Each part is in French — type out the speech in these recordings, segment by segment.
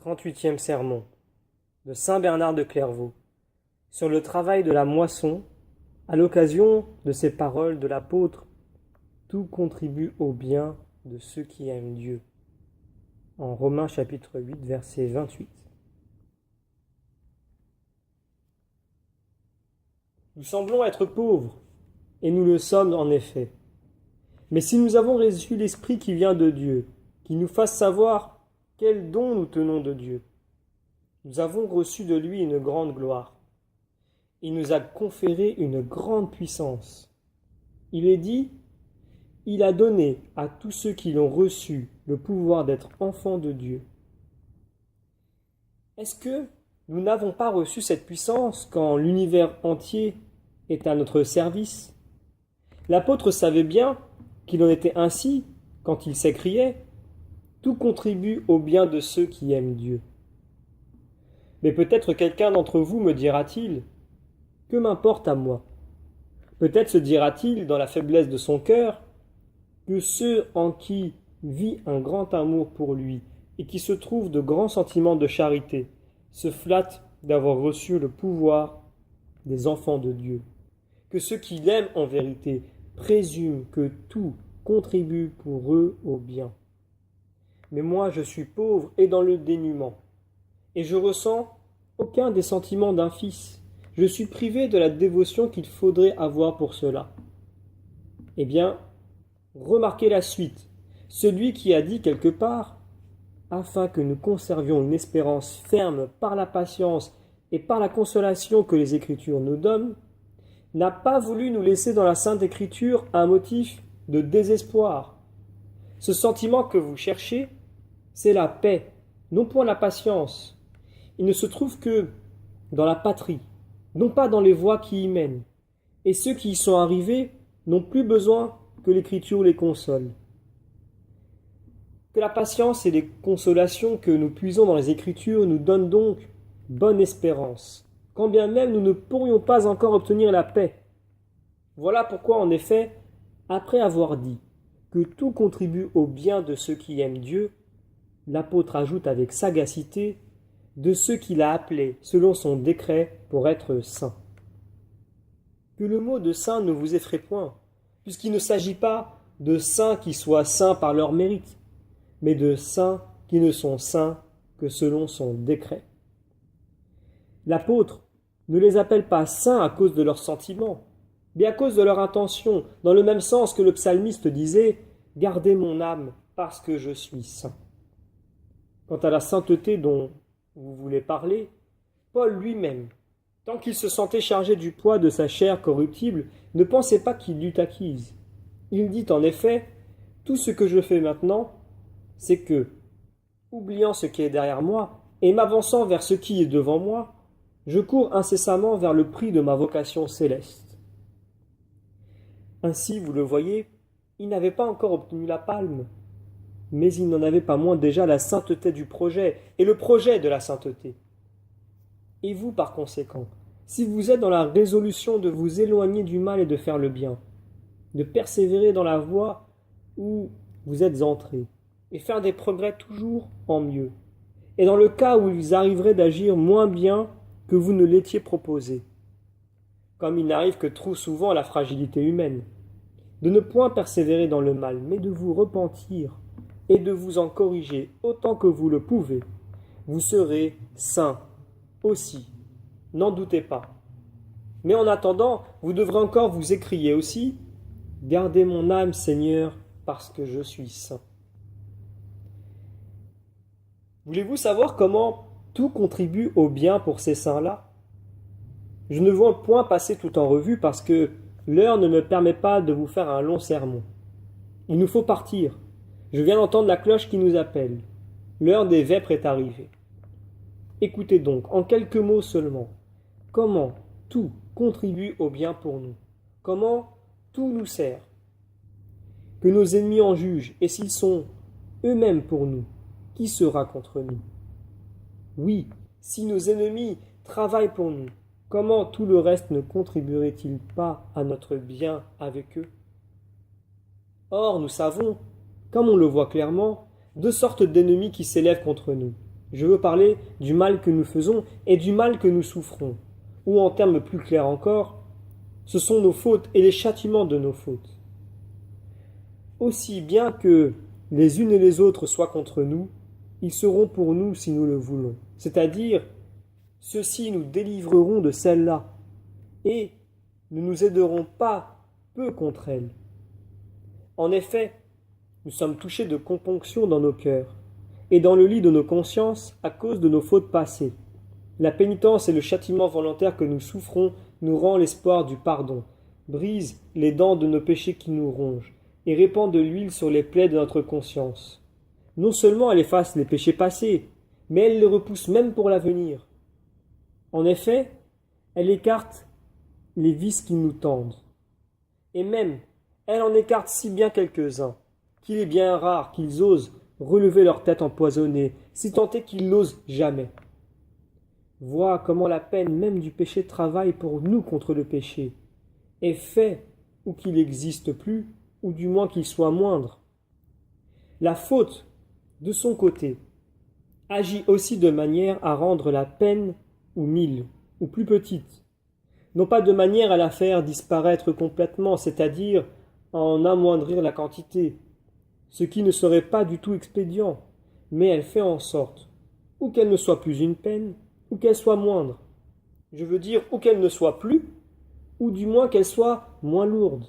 38e sermon de saint Bernard de Clairvaux sur le travail de la moisson à l'occasion de ces paroles de l'apôtre « Tout contribue au bien de ceux qui aiment Dieu » en Romains chapitre 8 verset 28. Nous semblons être pauvres, et nous le sommes en effet. Mais si nous avons reçu l'Esprit qui vient de Dieu, qui nous fasse savoir quel don nous tenons de Dieu, nous avons reçu de lui une grande gloire. Il nous a conféré une grande puissance. Il est dit, il a donné à tous ceux qui l'ont reçu le pouvoir d'être enfants de Dieu. Est-ce que nous n'avons pas reçu cette puissance quand l'univers entier est à notre service? L'apôtre savait bien qu'il en était ainsi quand il s'écriait « Tout contribue au bien de ceux qui aiment Dieu ». Mais peut-être quelqu'un d'entre vous me dira-t-il « Que m'importe à moi ?» Peut-être se dira-t-il dans la faiblesse de son cœur que ceux en qui vit un grand amour pour lui et qui se trouvent de grands sentiments de charité se flattent d'avoir reçu le pouvoir des enfants de Dieu, que ceux qui l'aiment en vérité présument que tout contribue pour eux au bien. Mais moi je suis pauvre et dans le dénuement, et je ressens aucun des sentiments d'un fils. Je suis privé de la dévotion qu'il faudrait avoir pour cela. Eh bien, remarquez la suite. Celui qui a dit quelque part, afin que nous conservions une espérance ferme par la patience et par la consolation que les Écritures nous donnent, n'a pas voulu nous laisser dans la Sainte Écriture un motif de désespoir. Ce sentiment que vous cherchez, c'est la paix, non point la patience. Il ne se trouve que dans la patrie, non pas dans les voies qui y mènent. Et ceux qui y sont arrivés n'ont plus besoin que l'Écriture les console. Que la patience et les consolations que nous puisons dans les Écritures nous donnent donc bonne espérance, quand bien même nous ne pourrions pas encore obtenir la paix. Voilà pourquoi, en effet, après avoir dit que tout contribue au bien de ceux qui aiment Dieu, l'apôtre ajoute avec sagacité de ceux qu'il a appelés selon son décret pour être saints. Que le mot de saint ne vous effraie point, puisqu'il ne s'agit pas de saints qui soient saints par leur mérite, mais de saints qui ne sont saints que selon son décret. L'apôtre ne les appelle pas saints à cause de leurs sentiments, mais à cause de leur intention, dans le même sens que le psalmiste disait « Gardez mon âme parce que je suis saint ». Quant à la sainteté dont vous voulez parler, Paul lui-même, tant qu'il se sentait chargé du poids de sa chair corruptible, ne pensait pas qu'il l'eût acquise. Il dit en effet « Tout ce que je fais maintenant, c'est que, oubliant ce qui est derrière moi et m'avançant vers ce qui est devant moi, je cours incessamment vers le prix de ma vocation céleste. » Ainsi, vous le voyez, il n'avait pas encore obtenu la palme, mais il n'en avait pas moins déjà la sainteté du projet et le projet de la sainteté. Et vous, par conséquent, si vous êtes dans la résolution de vous éloigner du mal et de faire le bien, de persévérer dans la voie où vous êtes entrés, et faire des progrès toujours en mieux, et dans le cas où ils arriveraient d'agir moins bien que vous ne l'étiez proposé, comme il n'arrive que trop souvent à la fragilité humaine, de ne point persévérer dans le mal, mais de vous repentir et de vous en corriger autant que vous le pouvez, vous serez saints aussi, n'en doutez pas. Mais en attendant, vous devrez encore vous écrier aussi « Gardez mon âme, Seigneur, parce que je suis saint ». Voulez-vous savoir comment tout contribue au bien pour ces saints-là? Je ne veux point passer tout en revue parce que l'heure ne me permet pas de vous faire un long sermon. Il nous faut partir. Je viens d'entendre la cloche qui nous appelle. L'heure des vêpres est arrivée. Écoutez donc, en quelques mots seulement, comment tout contribue au bien pour nous. Comment tout nous sert. Que nos ennemis en jugent, et s'ils sont eux-mêmes pour nous, qui sera contre nous? Oui, si nos ennemis travaillent pour nous, comment tout le reste ne contribuerait-il pas à notre bien avec eux? Or, nous savons, comme on le voit clairement, deux sortes d'ennemis qui s'élèvent contre nous. Je veux parler du mal que nous faisons et du mal que nous souffrons. Ou en termes plus clairs encore, ce sont nos fautes et les châtiments de nos fautes. Aussi bien que les unes et les autres soient contre nous, ils seront pour nous si nous le voulons. C'est-à-dire, ceux-ci nous délivreront de celle-là et ne nous aideront pas peu contre elle. En effet, nous sommes touchés de componction dans nos cœurs et dans le lit de nos consciences à cause de nos fautes passées. La pénitence et le châtiment volontaire que nous souffrons nous rend l'espoir du pardon, brise les dents de nos péchés qui nous rongent et répand de l'huile sur les plaies de notre conscience. Non seulement elle efface les péchés passés, mais elle les repousse même pour l'avenir. En effet, elle écarte les vices qui nous tendent. Et même, elle en écarte si bien quelques-uns, qu'il est bien rare qu'ils osent relever leur tête empoisonnée, si tant est qu'ils n'osent jamais. Vois comment la peine même du péché travaille pour nous contre le péché, et fait ou qu'il n'existe plus, ou du moins qu'il soit moindre. La faute, de son côté, agit aussi de manière à rendre la peine ou mille, ou plus petite, non pas de manière à la faire disparaître complètement, c'est-à-dire à en amoindrir la quantité, ce qui ne serait pas du tout expédient, mais elle fait en sorte, ou qu'elle ne soit plus une peine, ou qu'elle soit moindre. Je veux dire, ou qu'elle ne soit plus, ou du moins qu'elle soit moins lourde.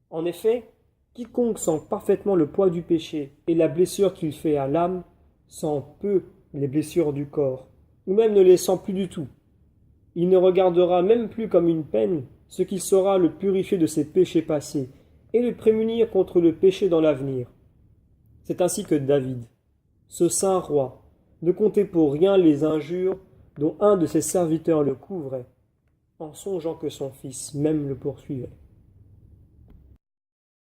En effet, quiconque sent parfaitement le poids du péché et la blessure qu'il fait à l'âme, sent peu les blessures du corps, ou même ne les sent plus du tout. Il ne regardera même plus comme une peine ce qu'il saura le purifier de ses péchés passés et le prémunir contre le péché dans l'avenir. C'est ainsi que David, ce saint roi, ne comptait pour rien les injures dont un de ses serviteurs le couvrait, en songeant que son fils même le poursuivait.